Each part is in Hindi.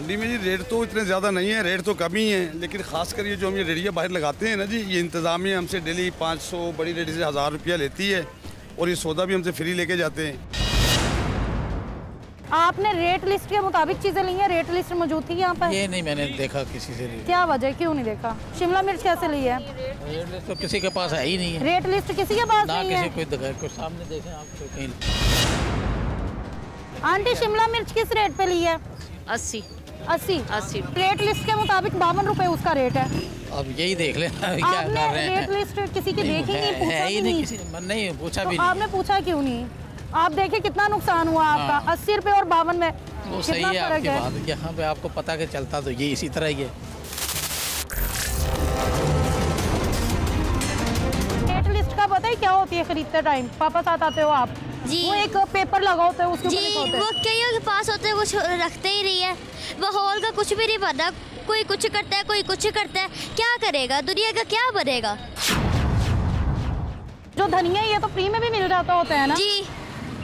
मंडी में जी रेट तो इतने ज़्यादा नहीं है, रेट तो कम ही है, लेकिन खासकर ये जो हम ये रेडिया बाहर लगाते हैं ना जी, ये इंतज़ामिया हमसे डेली 500 बड़ी रेडी से 1000 रुपया लेती है और ये सौदा भी हमसे फ्री लेके जाते हैं। आपने रेट लिस्ट के मुताबिक चीजें ली हैं? रेट लिस्ट मौजूद थी यहाँ पर? ये नहीं मैंने देखा किसी से। क्या वजह, क्यों नहीं देखा? शिमला मिर्च कैसे ली है? रेट लिस्ट तो किसी के पास है ही नहीं है। रेट लिस्ट किसी के पास नहीं है? कोई सामने देखें आप तो कहीं। आंटी शिमला मिर्च किस रेट पे ली है? 80। रेट लिस्ट के मुताबिक 52 रुपए उसका रेट है। अब यही देख ले क्या कर आपने रहे हैं। रेट लिस्ट किसी की देखी नहीं, पूछा भी नहीं? नहीं पूछा भी नहीं। आपने पूछा क्यों नहीं? आप देखिए कितना नुकसान हुआ आपका। 80 रुपए और 52 में वो सही है आपकी बात। यहाँ पे आपको पता कि चलता तो ये इसी तरह ही है। रेट लिस्ट का पता है क्या होती है? खरीदते टाइम पापा साथ आते हो आप जी, वो एक पेपर लगा होता है उसके ऊपर लिखा होता है। वो कईयों के पास होते हैं, कुछ रखते ही नहीं है। वो हॉल का कुछ भी नहीं पता, कोई कुछ करता है कोई कुछ करता है। क्या करेगा, दुनिया का क्या बनेगा? जो धनिया ये तो फ्री में भी मिल जाता होता है ना जी।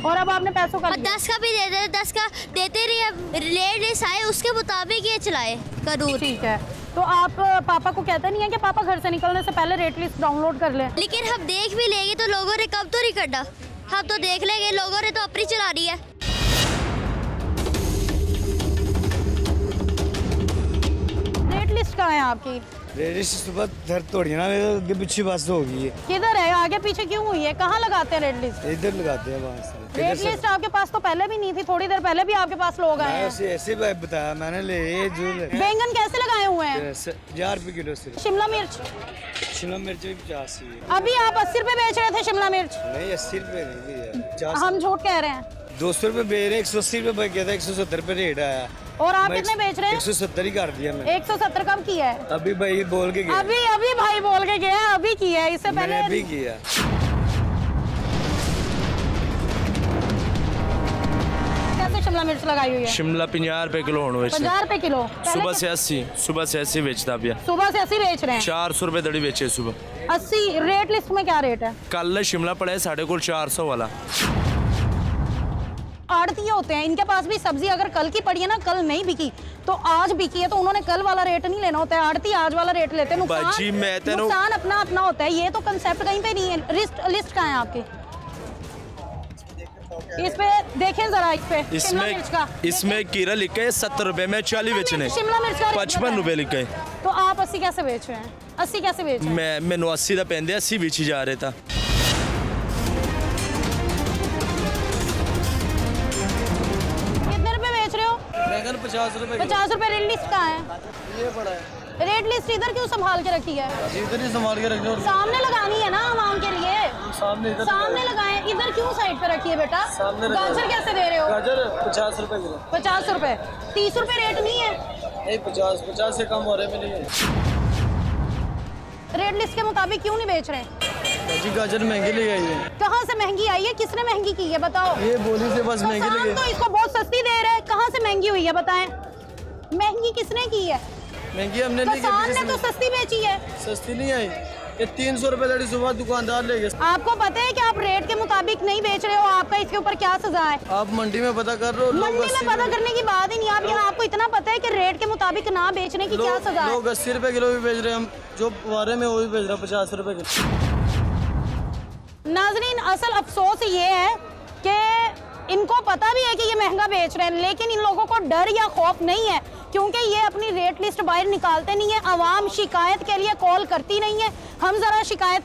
और अब आपने पैसों का 10 का भी दे दे, 10 का देते रहिए। रेट लिस्ट आए उसके मुताबिक ये चलाए कानून। ठीक है, तो आप पापा को कहते नहीं है कि पापा घर से निकलने से पहले रेट लिस्ट डाउनलोड कर ले? लेकिन हम देख भी लेंगे तो लोगों ने कब तो नहीं करना। हम तो देख लेंगे, लोगों ने तो अपनी चला रही है। रेट लिस्ट कहाँ है आपकी? रेट लिस्ट सुबह घर तोड़ी ना, आगे पीछे बस हो गई है। किधर है? आगे पीछे क्यों हुई है? कहाँ लगाते हैं रेट लिस्ट? इधर लगाते हैं वहाँ से। रेट लिस्ट आपके पास तो पहले भी नहीं थी, थोड़ी देर पहले भी आपके पास लोग आए हैं। ऐसे बताया मैंने ले जो बैंगन कैसे लगाए हुए हैं? 1000 रुपए किलो से। शिमला मिर्च भी 50 है। अभी आप 80 रुपए बेच रहे थे शिमला मिर्च? नहीं 80 रुपए नहीं, हम झूठ कह रहे हैं। 200 रुपए बेच रहे, 180 रुपए किया था, 170 रुपए रेट आया। और आप कितने बेच रहे हैं? 170 ही कर दिया मैंने। 170 कब किया है? अभी भाई बोल के गया। अभी भाई बोल के गया, अभी किया है, इससे पहले अभी किया। कैसे शिमला मिर्च लगाई हुई है? शिमला 50 रुपए किलो होने 50 रुपए किलो। सुबह से 80 बेचता भैया। सुबह से 80 बेच रहे हैं? 400 रुपए दड़ी बेचे सुबह। 80 रेट लिस्ट में क्या रेट है? कल शिमला पड़ा है 450 वाला। आड़ती होते हैं, इनके पास भी सब्जी अगर कल की पड़ी है ना, कल नहीं बिकी तो आज बिकी है, तो उन्होंने कल वाला रेट नहीं लेना होता है, आड़ती आज वाला रेट लेते हैं। नुकसान अपना अपना होता है, ये तो कंसेप्ट कहीं पे नहीं है। लिस्ट कहाँ है आपकी? इस पे देखें जरा, इसमें कीरा लिखा है 70 रुपए में 40 बेचने। शिमला मिर्च का 55 रुपए लिखा है। तो आप 80 कैसे बेच रहे हैं? 80 कैसे बेच रहे हैं? मैं 80 का पहनते 80 बेची जा रहा था। कितने रुपए बेच रहे हो? 50 रुपए। 50 रुपए। रेट लिस्ट कहाँ है? ये पड़ा है। रेट लिस्ट इधर क्यों संभाल के रखी है? इधर ही संभाल के रखना। सामने लगानी है ना आवाम के लिए। सामने लगाए, इधर क्यों साइड पे रखी है बेटा? गाजर कैसे दे रहे हो? गाजर 50 रुपए किलो। 50 रुपए। 30 रुपए रेट नहीं है? नहीं 50 से कम हो रहे में नहीं है। रेट लिस्ट के मुताबिक क्यों नहीं बेच रहे? जी गाजर महंगी ले आई है। कहाँ से महंगी आई है? किसने महंगी की है बताओ? ये बोली से बस महंगी ले आई। तो इसको बहुत सस्ती दे रहे हैं, कहाँ से महंगी हुई है बताएं? महंगी किसने की है? महंगी हमने नहीं की। किसान ने तो सस्ती बेची है। सस्ती नहीं आई, ये 300 रुपए दड़ी सुबह दुकानदार ले गए। आपको पता है कि आप रेट के मुताबिक नहीं बेच रहे हो, आपका इसके ऊपर क्या सजा है? आप मंडी में पता कर रहे हो? मंडी में पता करने की बात ही नहीं। आप यहाँ आपको इतना पता है कि रेट के मुताबिक ना बेचने की क्या सजा है? लोग 80 रुपए किलो भी बेच रहे हैं, हम जो वारे में वो भी बेच रहे हैं 50 रुपए किलो। नाजरीन, असल अफसोस ये है कि इनको पता भी है कि ये महंगा बेच रहे हैं, लेकिन इन लोगों को डर या खौफ नहीं है, क्योंकि ये अपनी रेट लिस्ट बाहर निकालते नहीं है। आवाम शिकायत के लिए कॉल करती नहीं है। हम ज़रा शिकायत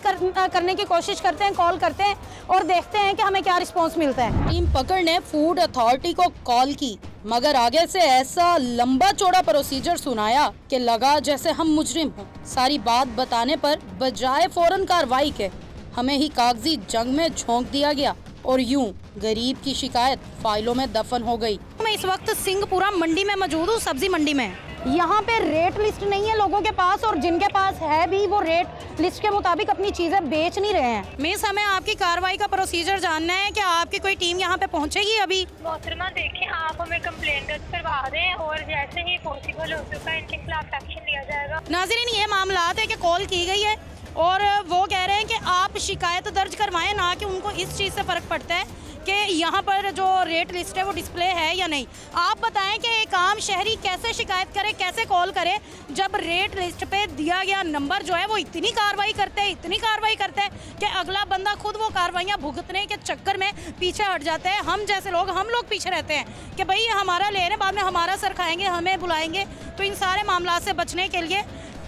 करने की कोशिश करते हैं, कॉल करते हैं और देखते हैं कि हमें क्या रिस्पॉन्स मिलता है। टीम पकड़ ने फूड अथॉरिटी को कॉल की, मगर आगे से ऐसा लंबा चौड़ा प्रोसीजर सुनाया कि लगा जैसे हम मुजरिम हों। सारी बात बताने पर बजाय फौरन कार्रवाई के हमें ही कागजी जंग में झोंक दिया गया और यूं गरीब की शिकायत फाइलों में दफन हो गई। मैं इस वक्त सिंहपुरा मंडी में मौजूद हूँ, सब्जी मंडी में। यहाँ पे रेट लिस्ट नहीं है लोगों के पास, और जिनके पास है भी वो रेट लिस्ट के मुताबिक अपनी चीजें बेच नहीं रहे हैं। मिस, हमें आपकी कार्रवाई का प्रोसीजर जानना है कि आपकी कोई टीम यहाँ पे पहुँचेगी अभी? मोहतरमा देखें, आप हमें कंप्लेंट दर्ज करवा दें और जैसे ही पॉसिबल हो सका इनके खिलाफ एक्शन लिया जाएगा। नाज़रीन, ये मामलात है कि कॉल की गई है और वो कह रहे हैं कि आप शिकायत दर्ज करवाएं, ना कि उनको इस चीज़ से फ़र्क पड़ता है कि यहाँ पर जो रेट लिस्ट है वो डिस्प्ले है या नहीं। आप बताएं कि एक आम शहरी कैसे शिकायत करे, कैसे कॉल करे जब रेट लिस्ट पे दिया गया नंबर जो है वो इतनी कार्रवाई करते हैं कि अगला बंदा खुद वो कार्रवाइयाँ भुगतने के चक्कर में पीछे हट जाते हैं। हम जैसे लोग पीछे रहते हैं कि भाई हमारा ले रहे, बाद में हमारा सर खाएंगे, हमें बुलाएंगे। तो इन सारे मामला से बचने के लिए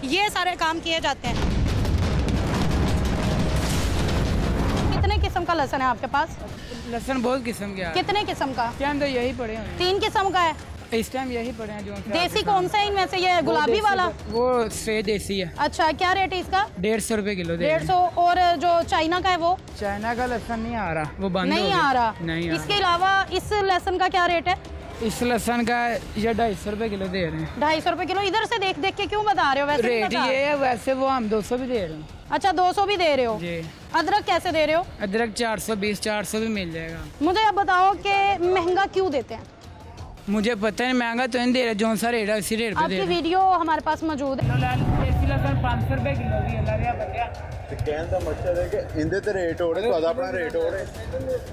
ये सारे काम किए जाते हैं। कितने किस्म का लहसुन है आपके पास? लहसुन बहुत किस्म के हैं। कितने किस्म का? क्या अंदर यही पड़े हैं? 3 किस्म का है इस टाइम, यही पड़े हैं। जो देसी कौन सा है इनमें से? ये गुलाबी वाला वो से देसी है। अच्छा, क्या रेट है इसका? 150 रुपए किलो। 150। और जो चाइना का है वो? चाइना का लहसुन नहीं आ रहा, वो बंद नहीं आ रहा। नहीं। इसके अलावा इस लहसुन का क्या रेट है? इस लहसुन का ये 250 रुपए किलो दे रहे हैं। 250 रुपए किलो। इधर से देख देख के क्यों बता रहे हो? वैसे रेट ये है, वैसे वो हम 200 भी दे रहे हैं। अच्छा, 200 भी दे रहे हो जी। अदरक कैसे दे रहे हो? अदरक 420, 400 भी मिल जाएगा। मुझे अब बताओ कि महंगा क्यों देते हैं? मुझे पता है, महंगा तो नहीं दे रहे, जो सा रेट है उसी रेट पे दे आपकी रहे। वीडियो हमारे पास मौजूद है। देसी लहसुन 500 रुपए किलो भी कहने का मकसद है कि इनके तो रेट हो रहे, अपना रेट हो रहे।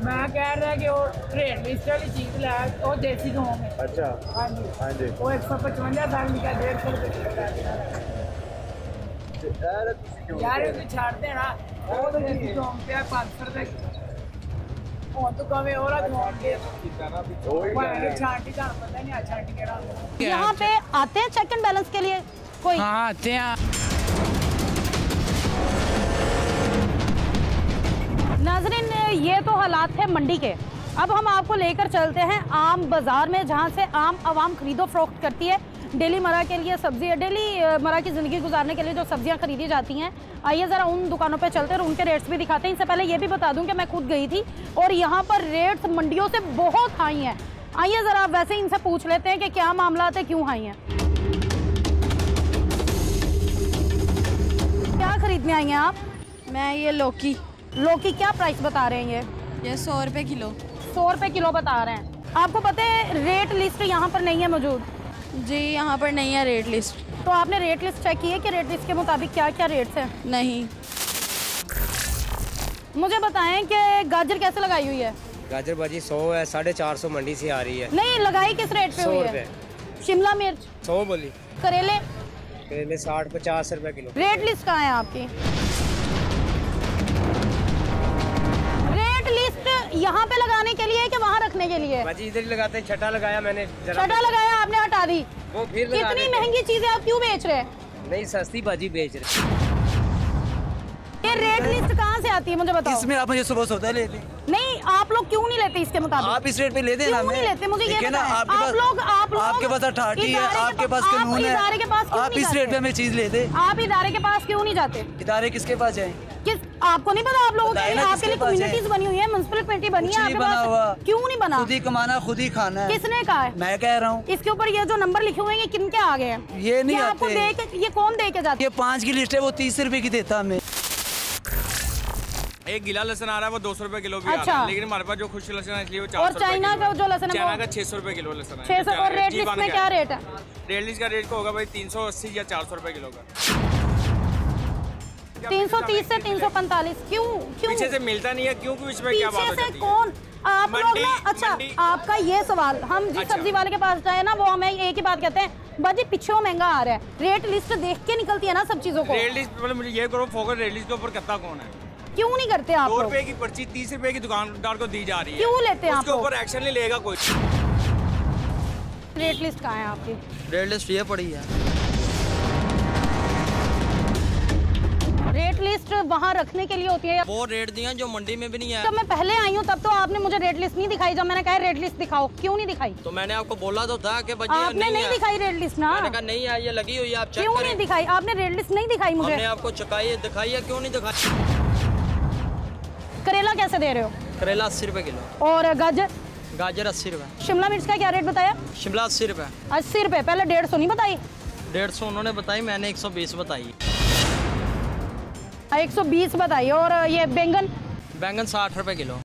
मैं कह रहा कि वो रेट लिस्ट वाली चीज ला, वो देसी गेहूं है। अच्छा, हाँ जी, हाँ जी। वो 155 साल का 150 रुपए किलो यार, ये छाड़ते हैं ना, वो तो देसी गेहूं पे 500 रुपए किलो। तो कमे और यहाँ पे आते हैं चेक एंड बैलेंस के लिए कोई? हाँ, आते हैं। नाज़रीन, ये तो हालात है मंडी के। अब हम आपको लेकर चलते हैं आम बाजार में, जहाँ से आम आवाम खरीदो फरोख्त करती है। डेली मरा के लिए सब्जी, डेली मरा की ज़िंदगी गुजारने के लिए जो सब्जियां खरीदी जाती हैं, आइए ज़रा उन दुकानों पे चलते हैं और उनके रेट्स भी दिखाते हैं। इससे पहले ये भी बता दूं कि मैं खुद गई थी और यहाँ पर रेट्स मंडियों से बहुत हाई हैं। आइए ज़रा वैसे इनसे पूछ लेते हैं कि क्या मामला है, क्यों हाई हैं। क्या खरीदने आई हैं आप? मैं ये लौकी क्या प्राइस बता रहे हैं? ये 100 रुपए किलो। 100 रुपए किलो बता रहे हैं। आपको पता है रेट लिस्ट यहाँ पर नहीं है मौजूद? जी, यहाँ पर नहीं है रेट लिस्ट। तो आपने रेट लिस्ट चेक की है कि रेट लिस्ट के मुताबिक क्या क्या रेट्स हैं? नहीं। मुझे बताएं कि गाजर कैसे लगाई हुई है? गाजर भाजी 100 है, 450 मंडी से आ रही है। नहीं, लगाई किस रेट पे हुई है? शिमला मिर्च 100 बोली। करेले? करेले 60-50 रुपए किलो। रेट लिस्ट कहाँ है आपकी? रेट लिस्ट यहाँ पे लगाने के लिए कि वहाँ रखने के लिए? भाजी इधर ही लगाते हैं। छठा लगाया मैंने। छठा लगाया आपने, हटा दी। वो फिर कितनी महंगी चीजें आप क्यों बेच रहे हैं? नहीं, सस्ती भाजी बेच रहे। ये रेट लिस्ट कहाँ से आती है मुझे बताओ? इसमें आप मुझे सुबह सौदा लेते? नहीं, आप लोग क्यों नहीं लेते इसके मुताबिक? आप इस रेट पे लेते हैं ना? क्यों नहीं लेते मुझे ये बताएं। आप लोग आपके पास अथॉरिटी है, आपके पास कानून है, आप इस रेट पे हमें चीज लेते। आप इदारे के पास क्यों नहीं जाते? इदारे किसके पास जाएं? आपको नहीं पता? आप लोगों के लिए, आपके लिए कम्युनिटीज बनी हुई है, म्युनिसिपल कमेटी बनी है, आपके बना हुआ। क्यों नहीं बना? खुद ही कमाना, खुद ही खाना है। किसने कहा है? मैं कह रहा हूँ। इसके ऊपर ये जो नंबर लिखे हुए हैं, ये किनके आ गए हैं? ये नहीं आपको दे के, ये कौन दे के जाता है? ये 5 की लिस्ट है, वो 30 रुपए की देता हमें। एक गीला लहसुन आ रहा है, वो 200 रुपए किलो भी अच्छा। आ रहा है, लेकिन हमारे पास जो खुश्क लहसुन है इसलिए वो 400 और चाइना का जो लहसुन है, चाइना का 600 रुपए किलो लहसुन है। 600। और रेट लिस्ट में क्या रेट है? रेट लिस्ट का रेट होगा भाई 380 या 400 रुपए किलो का। 330 से 345। क्यों? पीछे से मिलता नहीं है, क्योंकि इसमें क्या बात पीछे से कौन? आप लोग ना, अच्छा आपका ये सवाल, हम जिस सब्जी वाले के पास जाए ना, वो हमें एक ही बात कहते हैं, बाजी पीछे महंगा आ रहा है। रेट लिस्ट देख के निकलती है ना सब चीजों को। रेट लिस्ट मतलब मुझे ये करो, फोकस रेट लिस्ट के ऊपर करता कौन है? क्यों नहीं करते आप? 2 रुपए की पर्ची 30 रुपए की दुकानदार को दी जा रही है, क्यों लेते हैं आप? उसके ऊपर एक्शन नहीं लेगा कोई। रेट लिस्ट कहाँ है आपकी? रेट लिस्ट ये पड़ी है। रेट लिस्ट वहाँ रखने के लिए होती है। वो रेट दिया जो मंडी में भी नहीं है। जब मैं पहले आई हूँ तब तो आपने मुझे रेट लिस्ट नहीं दिखाई। जब मैंने कहा रेट लिस्ट दिखाओ, क्यों नहीं दिखाई? तो मैंने आपको बोला तो था कि आपने नहीं दिखाई रेट लिस्ट ना। मैंने कहा नहीं है, ये लगी हुई है, आप चेक क्यों करें। नहीं दिखाई? आपने रेट लिस्ट नहीं दिखाई मुझे। हमने आपको चकाई दिखाई है, क्यों नहीं दिखाई? करेला कैसे दे रहे हो? करेला 80 रुपए किलो। और गाजर? गाजर 80 रुपए। शिमला मिर्च का क्या रेट बताया? शिमला 80 रुपए। 80 रुपए। पहले 150 नहीं बताई? 150 उन्होंने बताई, मैंने 120 बताई। 120 बताई। और ये बैंगन? बैंगन 60 रुपए किलो।